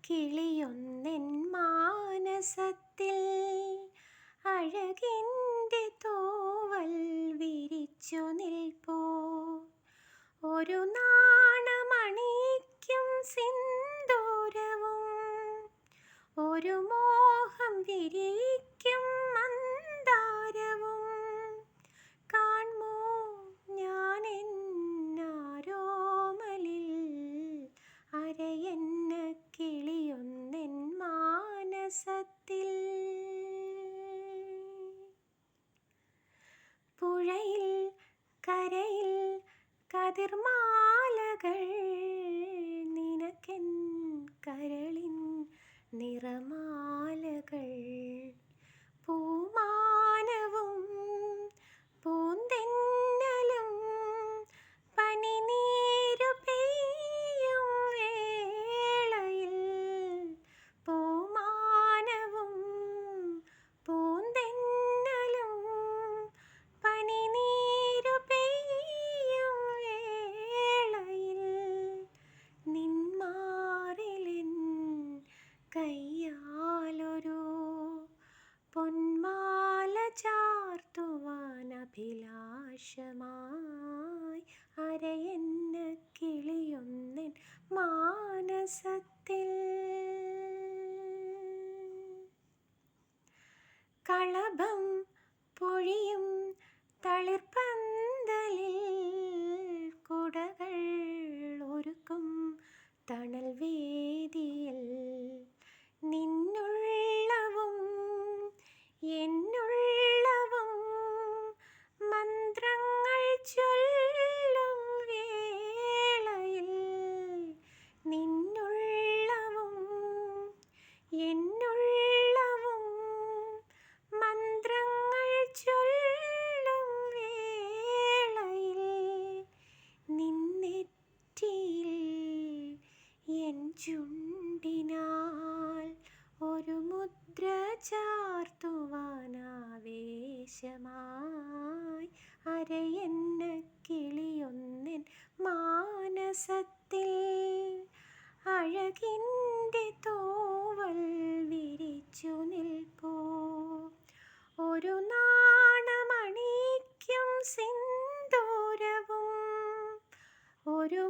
കിളിയൊന്നെൻ മാനസത്തിൽ അഴകിൻ്റെ തൂവൽ വിരിച്ചു നിൽപ്പൂ. ഒരു നാണമണിക്കും സിന്ദൂരവും ഒരു മോഹം വിരിക്കും മന്ദാരവും കാൺമോ ഞാനെന്നാരോമലിൽ അരയെന്ന കിളിയൊന്നെൻ മാനസത്തിൽ. പുഴയിൽ കരയിൽ കതിർമാലകൾ നിനക്കെൻ കരളിൻ നിറമാലകൾ. പൂമാനവും പൂന്തെന്നലും പനിനീരു പെയ്യും വേളയിൽ. പൂമാനവും പൂന്തെന്നലും പനിനീരു പെയ്യും വേളയിൽ നിന്മാറിലെൻ കയ്യാലൊരു പൊന്മാല ചാർത്തുവാൻ അഭിലാഷമായി അരയെന്ന കിളിയൊന്നെൻ മാനസത്തിൽ. കളഭം പൊഴിയും തളിർപ്പന്തലിൽ കുടകൾ ഒരുക്കും തണൽ വേദിയിൽ നിന്നുള്ളവും എന്നുള്ളവും മന്ത്രങ്ങൾ ചൊല്ലും വേളയിൽ. നിന്നുള്ളവും എന്നുള്ളവും മന്ത്രങ്ങൾ ചൊല്ലും വേളയിൽ നിന്നെറ്റിയിൽ എൻ ചുണ്ടിനാൽ ഒരു മുദ്ര ചാർത്തുവാൻ ആവേശമായി അരയെന്ന കിളിയൊന്നെൻ മാനസത്തിൽ അഴകിൻ്റെ തൂവൽ വിരിച്ചു നിൽപ്പൂ. ഒരു നാണമണിക്കും സിന്ദൂരവും ഒരു